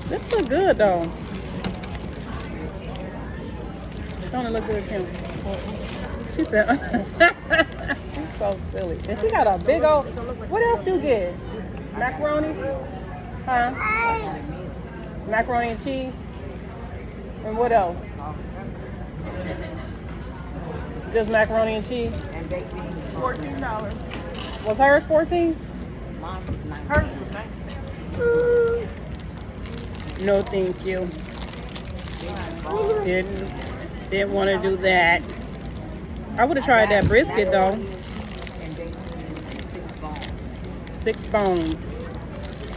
This look good though. Don't it look good, Kim? She said, she's so silly. And she got a big old, what else you get? Macaroni? Huh? Macaroni and cheese? And what else? Just macaroni and cheese? And baked beans. $14. Was hers 14? Mom's was $9. Hers was 19. No, thank you. Didn't want to do that. I would have tried that brisket though. And baked beans, 6 bones. 6 bones.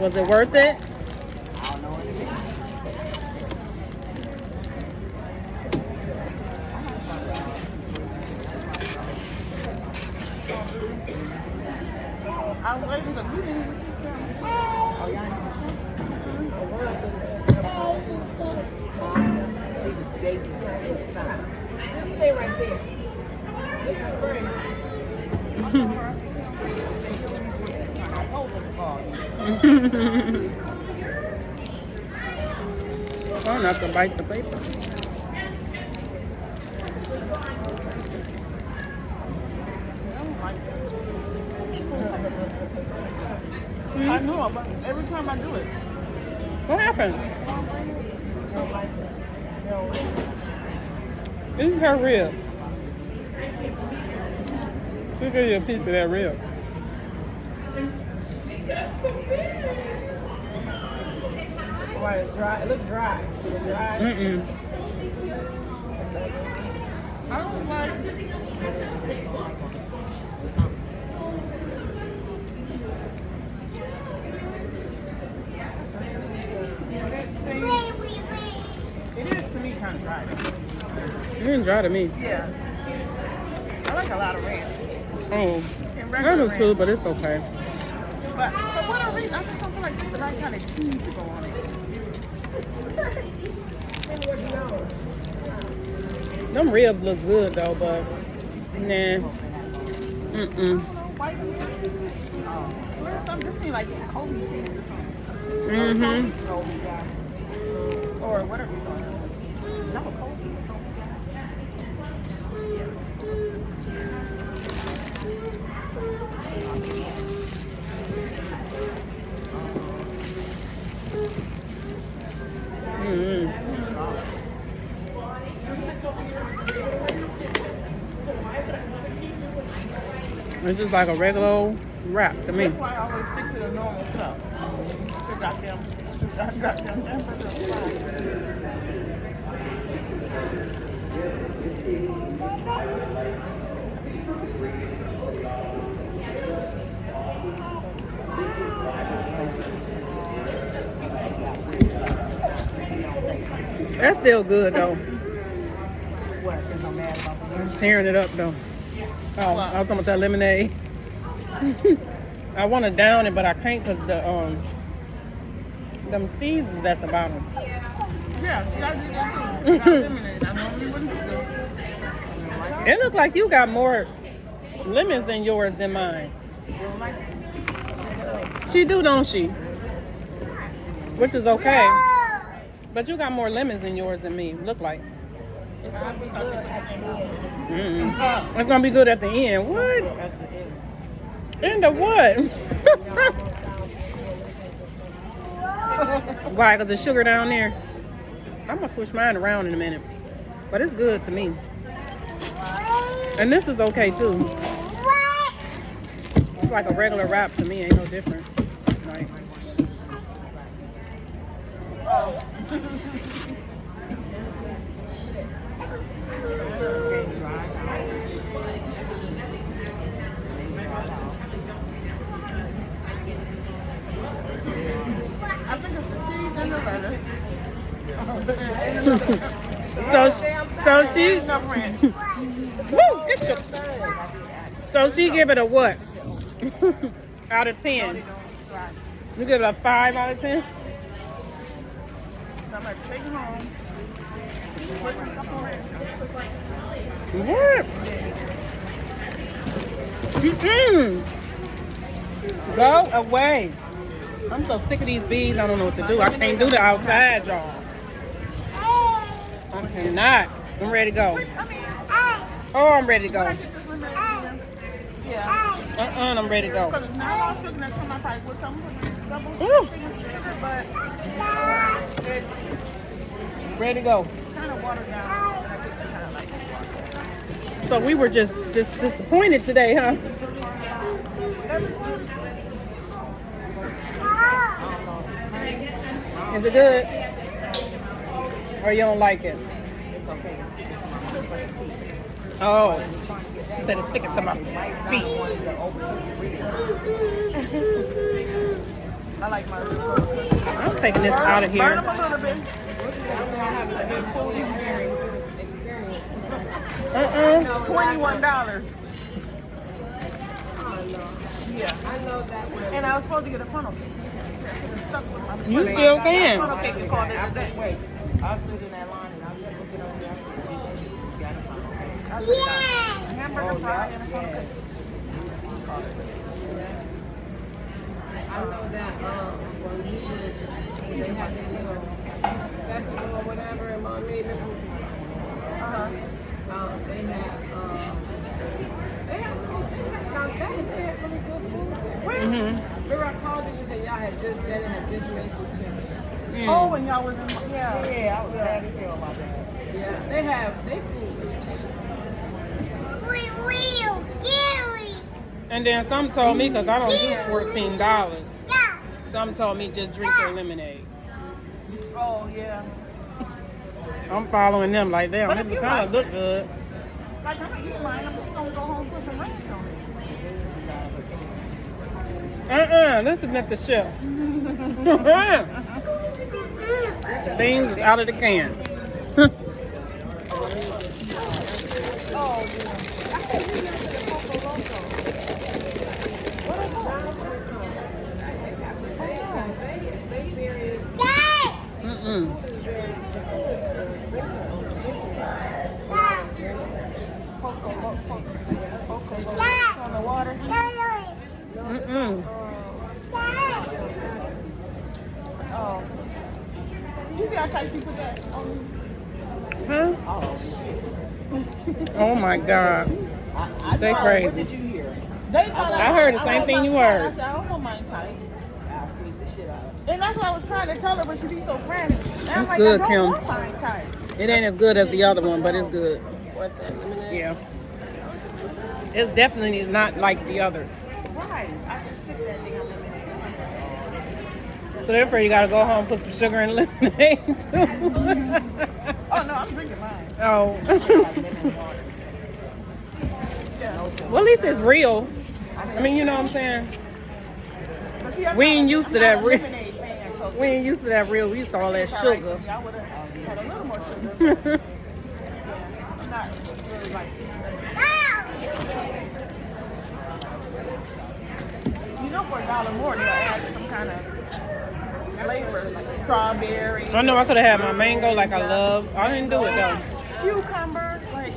Was it worth it? I don't know what it is. I was waiting because we didn't even see them. Oh, y'all ain't seen she was baking in the sun. Just stay right there. This is great. I told them to call you. Try not to bite the paper. I don't like that. I know, but every time I do it. What happened? This is her rib. She'll give you a piece of that rib. Why it's dry? It looks dry. Is it dry? Mm-mm. I don't like it is to me kind of dry. It didn't dry to me. Yeah. I like a lot of ranch. Oh, And I regular do too, ranch. but it's okay. But for whatever reason, I just don't feel like this is the right kind of cheese to go on it. Them ribs look good though, but nah. Mm-mm. White something just seems like Kobe cheese or something. Mm-hmm. Or whatever you call it. No, Kobe. Mm-hmm. It's just like a regular old wrap to me. That's why I always stick to the normal stuff. The goddamn hamburger fries. That's still good though. What? Because I'm mad about the I'm tearing it up though. Oh, I was talking about that lemonade. I want to down it, but I can't because them seeds is at the bottom. Yeah, you gotta do that too. You gotta eliminate it. I normally wouldn't do that. It looked like you got more lemons in yours than mine. She do, don't she? Which is okay. But you got more lemons in yours than me. Look like. Mm-mm. It's gonna be good at the end. What? End of what? Why? Cause the sugar down there. I'm gonna switch mine around in a minute. But it's good to me. And this is okay too. It's like a regular wrap to me. Ain't no different. Like. I think it's the cheese and the lettuce. So she. Enough ranch. Woo, get your. So she give it a what? Out of 10. You give it a 5 out of 10? I'm like, take it home. Put some couple ranch. What? Mm-mm. Go away. I'm so sick of these bees. I don't know what to do. I can't do the outside, y'all. I cannot. I'm ready to go. Oh, I'm ready to go. Yeah. I'm ready to go. Because it's not all sugar next to my pipe with some double Ooh. sugar, but it's Ready to go. kind of watered down. And I think I kind of like it. So we were just disappointed today, huh? Is it good? Or you don't like it? It's okay. It's my teeth. Oh, she said it's sticking to my teeth. I like my I'm taking this out of Burn here. them a little bit. $21. Yeah. I know that. And I was supposed to get a funnel cake. You still can. Funnel cake is called it today. Wait, I stood in that line and I was looking over there. I said, A hamburger fry and a funnel cake. I know that when we was, they had their little festival or whatever in Miami, they had really good food. Remember I called you and said y'all had just made some chicken. Oh, and y'all was in, yeah. yeah, I was mad as hell about that. Yeah, their food was cheap. And then some told me, because I don't do $14, some told me just drink their lemonade. Oh, yeah. I'm following them like them. But This if you kind of like look good. Like, I'm going to eat mine. I'm just going to go home and put some ranch on it. This is not the chef. Things is out of the can. Oh, yeah. On the water. Oh. You see how tight you put that on? Huh? Oh, shit. Oh my God. They What crazy. did you hear? They thought I heard the same thing you heard. I said, I don't want mine tight. I squeezed the shit out of it. And that's what I was trying to tell her, but she be so frantic. And I'm It's like, good, I don't Kim. want mine tight. It ain't as good as the other one, but it's good. What, the lemonade? Yeah. It's definitely not like the others. Right. I just took that thing on lemonade. So therefore you gotta go home, put some sugar in lemonade too. Oh, no, I'm drinking mine. Oh. Lemon water. Yeah. Well, at least it's real. I mean, you know what I'm saying? But see, I'm We ain't not- used to I'm that not a real. lemonade fan, so We ain't used to that real. We used to all that it's all right sugar. for me. I would have had a little more sugar. Yeah, I'm not really like you know, for $1 more, they'll add some kind of flavor, like strawberry. I know I could have had my mango like I love. I didn't do it though. Cucumber, like, I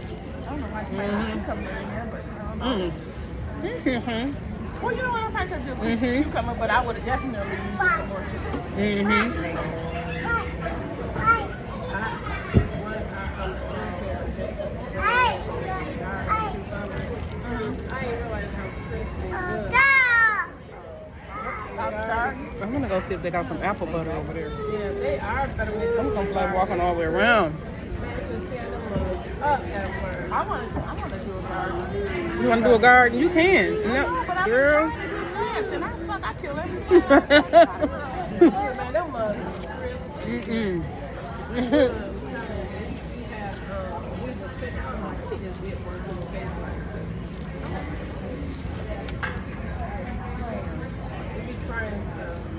don't know why it's cucumber in there, but I don't know. Well, you know what, I might have just cucumber, but I would have definitely used some more sugar. I'm gonna go see if they got some apple butter over there. Yeah, they are better with I'm gonna fly walking all the way around. up at work. I want to do a garden. You wanna do a garden? You can. No, but I've been Girl. trying to do plants, and I suck. I kill everything. Yeah, man, them Mm-mm.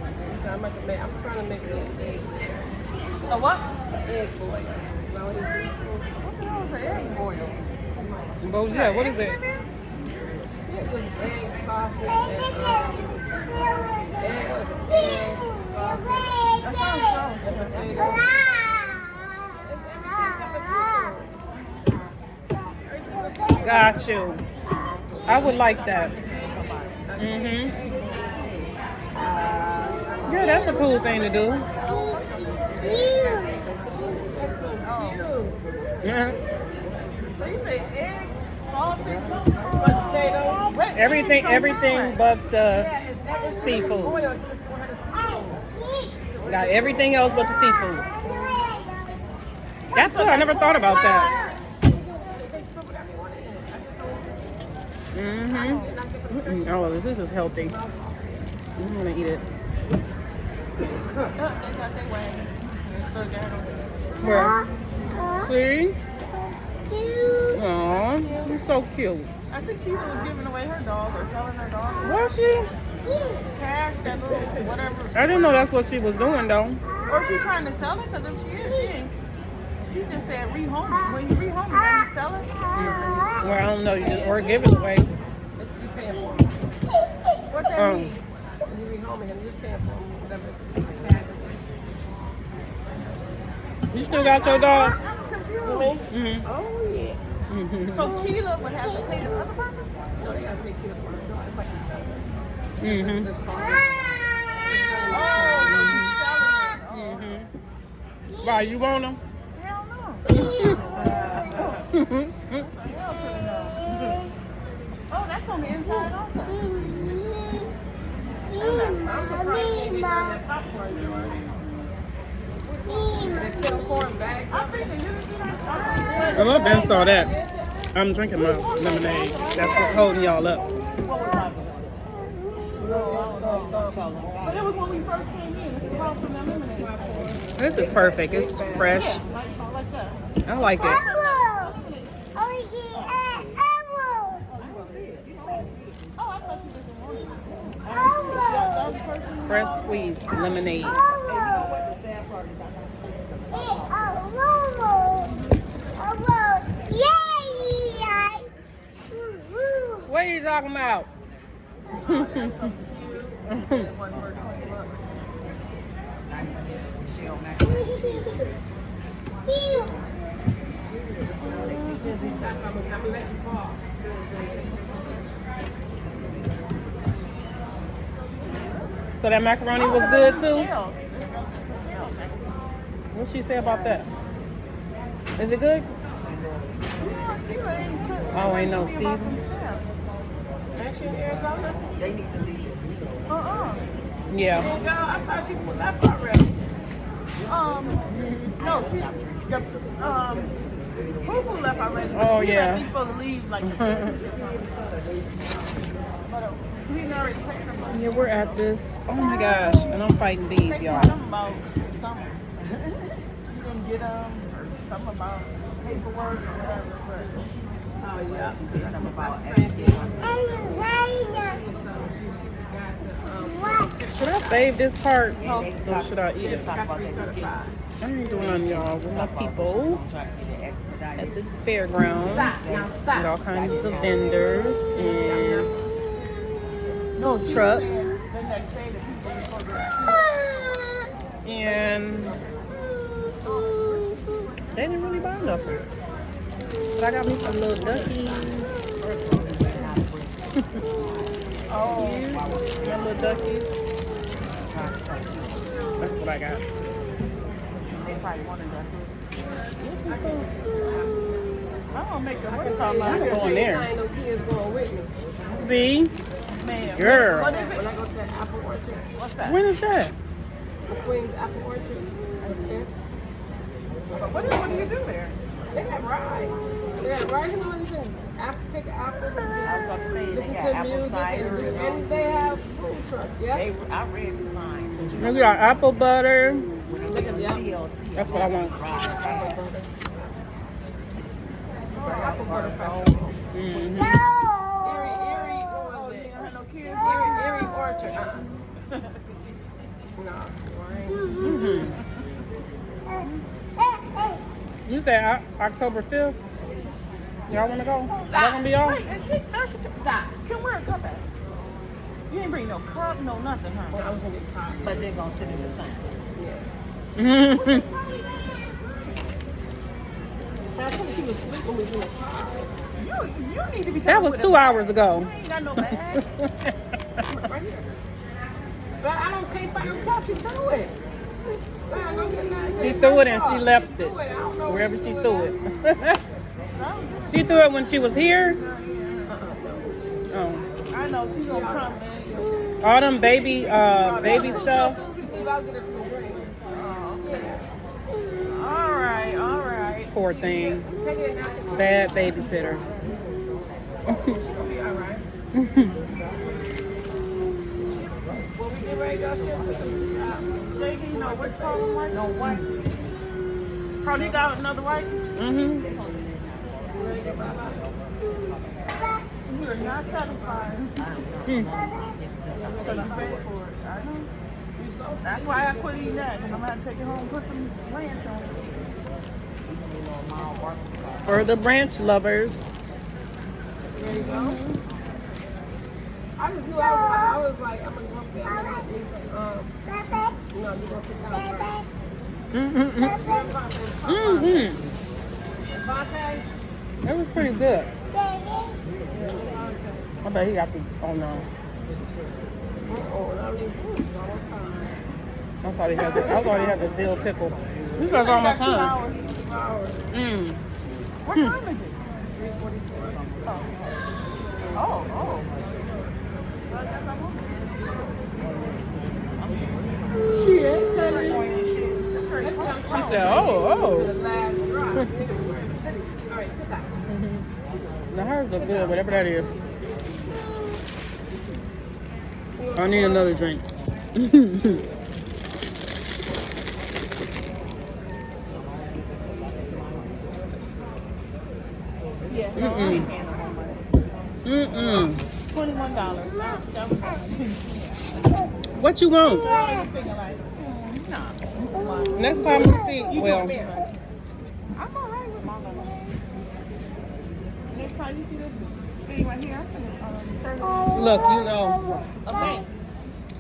I'm trying to make an egg. A what? Egg boil. Now, what is it? What the hell is an egg boil? Well, yeah, what is it? Yeah, just egg sausage and egg sausage That sounds gross. and potato. Got you. I would like that. That's a cool thing to do. Yeah. So you say eggs, sausage, potatoes, what? Everything but the Yeah, it's seafood. oil, it's just one of the seafood. Got everything else but the seafood. That's good. I never thought about that. Oh, this is healthy. I'm gonna eat it. Where? See? Aw, you're so cute. I think Keita was giving away her dog or selling her dog. Was she? Cash, that little whatever. I didn't know that's what she was doing though. Or she trying to sell it? Because if she is, she ain't. She just said rehome it. When you rehome it, then you sell it. Well, I don't know. You just, or give it away. What that mean? You rehoming him, just paying for whatever. You still got your dog? I'm confused. Mm-hmm. Oh, yeah. Mm-hmm. So Keila would have to pay the other person? No, you gotta pay for the dog. It's like a seller. Mm-hmm. This car. Mm-hmm. Why, you want them? Hell no. Oh, that's on the inside also. I'm surprised they didn't get that popcorn joint. I think they usually I love Ben saw that. I'm drinking my lemonade. That's what's holding y'all up. But it was when we first came in. It's called from the lemonade. This is perfect. It's fresh. Like that. I like it. Oh, I thought you didn't want it. Fresh squeezed lemonade. What are you talking about? So that macaroni was good too? What she say about that? Is it good? Oh, ain't no season. They need to leave. Yeah. I thought she was left already. No, she, Fufu left already. Oh, He yeah. like he's supposed to leave like the he's already paid her money. Yeah, we're at this. Oh my gosh. And I'm fighting bees, They y'all. told him about something. She didn't get or something about paperwork or whatever. But, Oh, yeah. She said something about everything. Should I save this part? They Or talk- should I eat they it? talk about that it's I ain't doing nothing, y'all. With my people trying to get it expedited. at this fairground. With all kinds of vendors and little trucks. the next day, the people were supposed to And they didn't really buy nothing. But I got me some little duckies. Oh, My little duckies. That's what I got. they probably wanted that. I don't make the what talking I'm about. going there. I ain't no kids going with me. See? Man, Girl. what is When I it? go to that apple orchard, What's that? When is that? the Queen's apple orchard, the fifth, What do you do there? they have rides. They have rides, you know, you can pick apples I was about to say, they listen got to apple music, cider and they have food trucks. Yeah. I read the sign. We got apple butter. Look at the TLC. That's what I want. Apple butter festival. Mm-hmm. Erie, what was it? Erie Orchard. No, Mm-hmm. You said October 5th? Y'all want to go? Y'all going to be off? Wait, and keep thirsty. Stop. Come wear a cup at. You ain't bring no cup, no nothing, huh? I was gonna get pie. But they're going to sit in the sun. Yeah. I thought she was asleep when we was in the car. You need to be That was with 2 a hours bag. ago. You ain't got no bag. Right here. But I don't can't find her cup. She threw it. She threw it and she left it. Wherever she threw it. She threw it when she was here. Oh. I know she's gonna come, man. All them baby stuff. All right. Poor thing. Bad babysitter. Well, we get ready to go ship for some Lady, you know which color white? No white. Probably got another white. You are not satisfied. Because you paid for it. I know. That's why I quit eating that. Because I'm going to take it home and put some ranch on it. For the branch lovers. There you go. I just knew I was like, I'm gonna go up there and get me some, you know, you're gonna sit down first. That was pretty good. I bet he got the, oh no. I thought he had the dill pickle. You guys all my time. What time is it? 3:44. Oh. She said, oh. To the last drop. All right, sit down. Now hers look good, whatever that is. I need another drink. Yeah. $21. What you want? Next time we see, well, I'm alright with my money. Next time you see this thing right here, I'm gonna turn it on. look, you know. A bank.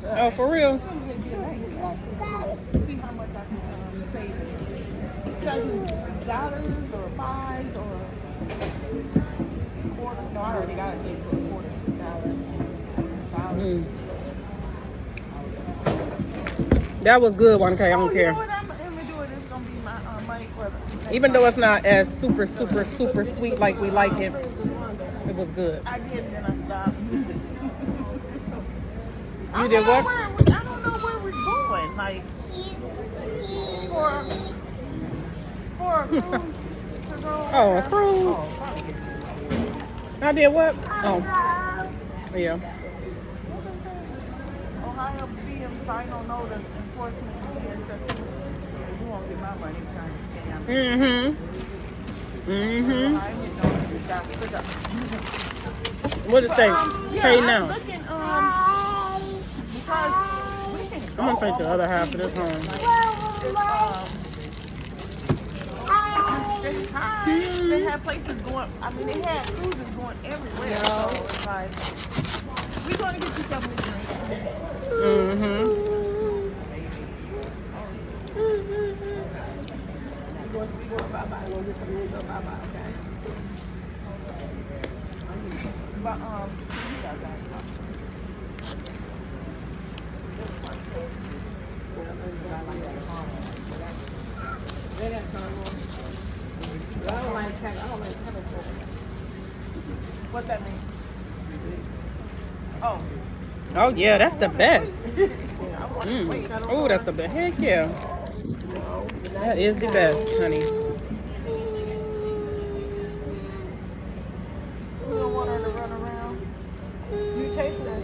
Oh, for real? See how much I can save. Tell you dollars or fives or quarters. No, I already got it paid for quarters. $1. That was good, 1K. I don't You care. know what I'm gonna do? It's gonna be my money for the. Even though it's not as super sweet like we like it, it was good. I did, and then I stopped. You did what? I don't know where we're going. Like for a cruise to go. Oh, a cruise. I did what? Oh, yeah. Ohio being final notice enforcement being such. You won't get my money trying to scam. Ohio notice is got put up. What did it say? Pay I'm now. looking, because we can go I'm gonna take the other half of this home. This time, they had places going, I mean, they had cruises going everywhere. So it's like, we're going to get you something to drink. We go bye-bye. We'll get something to go bye-bye, okay? But, They got caramel. I don't like caramel. what that means? Oh. Oh yeah, that's the best. Yeah, I want to wait. Oh, that's the best. Heck yeah. That is the best, honey. We don't want her to run around. You chasing her.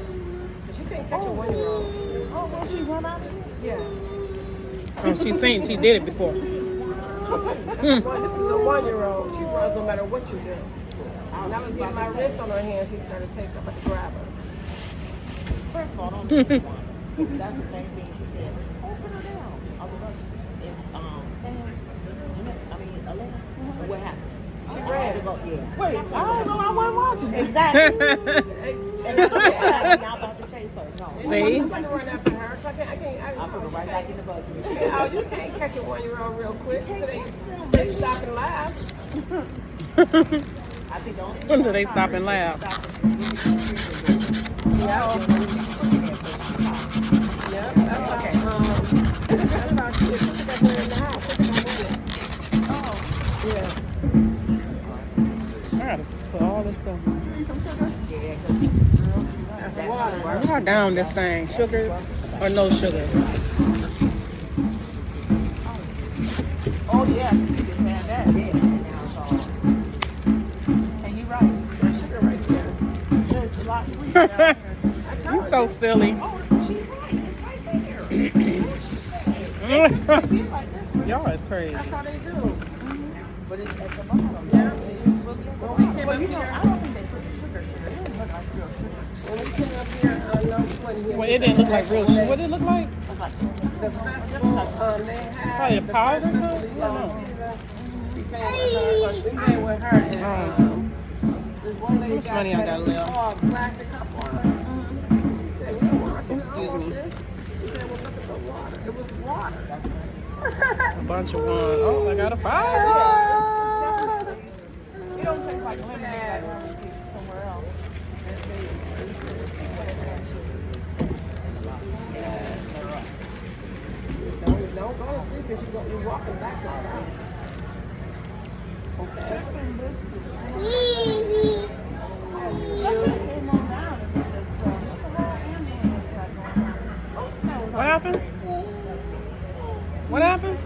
She can't catch a 1-year-old. Oh, will she run out of here? Yeah. Oh, she did it before. Well, this is a 1-year-old. She runs no matter what you do. And I was getting my wrist on her hand. She tried to take her, but to grab her. First of all, don't do one. That's the same thing she said. Open her down. I was like, it's Sam's. Elena. What happened? She I had ran. to go. Yeah. Wait, I don't know. I wasn't watching. Exactly. And that's what happened. Y'all about to chase her. No. See? I'm going to run after her. So I I put her right back in the bucket. Oh, you can't catch a 1-year-old real quick. So they stop and laugh. I think the only Until they stop and laugh. Yeah. How down this thing? Sugar or no sugar? Oh yeah, you can have that. Yeah, and now it's all. And you're right. There's sugar right there. Yeah, it's a lot sweeter down here. You so silly. Oh, she's right. It's right there. Y'all is crazy. That's how they do. But it's at the bottom. Yeah. It's really at the When bottom. we came Well, up you know, here, I don't think they put the sugar. It didn't look like real sugar. when we came up here, no, we wasn't here. Well, it didn't look like real sugar. What did it look like? It was like The festival, they had Probably the powder, first festival huh? of the Oh. season. We came with her, and this one lady How much money I got left? plastic cup water. She said, we don't want to Excuse me. this. She said, well, look at the water. It was water. A bunch of ones. Oh, I got a 5. it don't taste like lemonade like when we get somewhere else. Don't go to sleep because you're walking back to the house. Okay. What happened? What happened?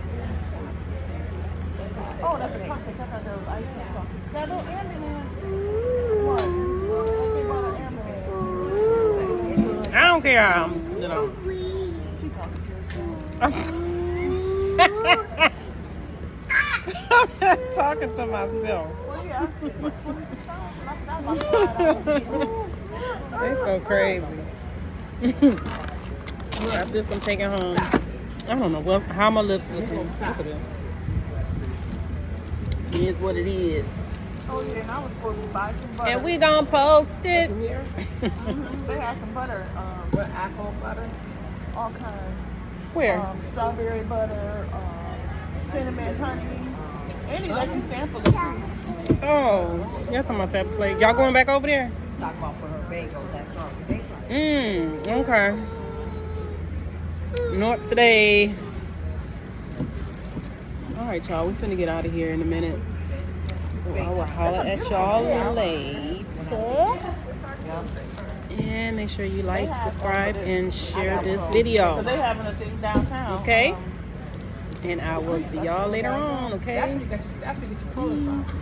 Oh, that's a pocket. I thought that was ice cream. That little ambulance. What? I don't care. You know. She talking to herself. I'm talking to myself. Well, yeah. They so crazy. After this, I'm taking home. I don't know how my lips looking. Look at them. It is what it is. Oh, yeah, and I was supposed to buy some butter. And we gonna post it. Here, They had some butter, with apple butter. all kinds. Where? Strawberry butter, cinnamon honey. And he let you sample it too. Oh, y'all talking about that place. Y'all going back over there? Talk about for her bagels. That's wrong. Okay. Not today. All right, y'all. We finna get out of here in a minute. So I will holler at y'all later. And make sure you like, subscribe, and share this video. Because they having a thing downtown. Okay? And I will see y'all later on, okay? That's what you get your color sauce.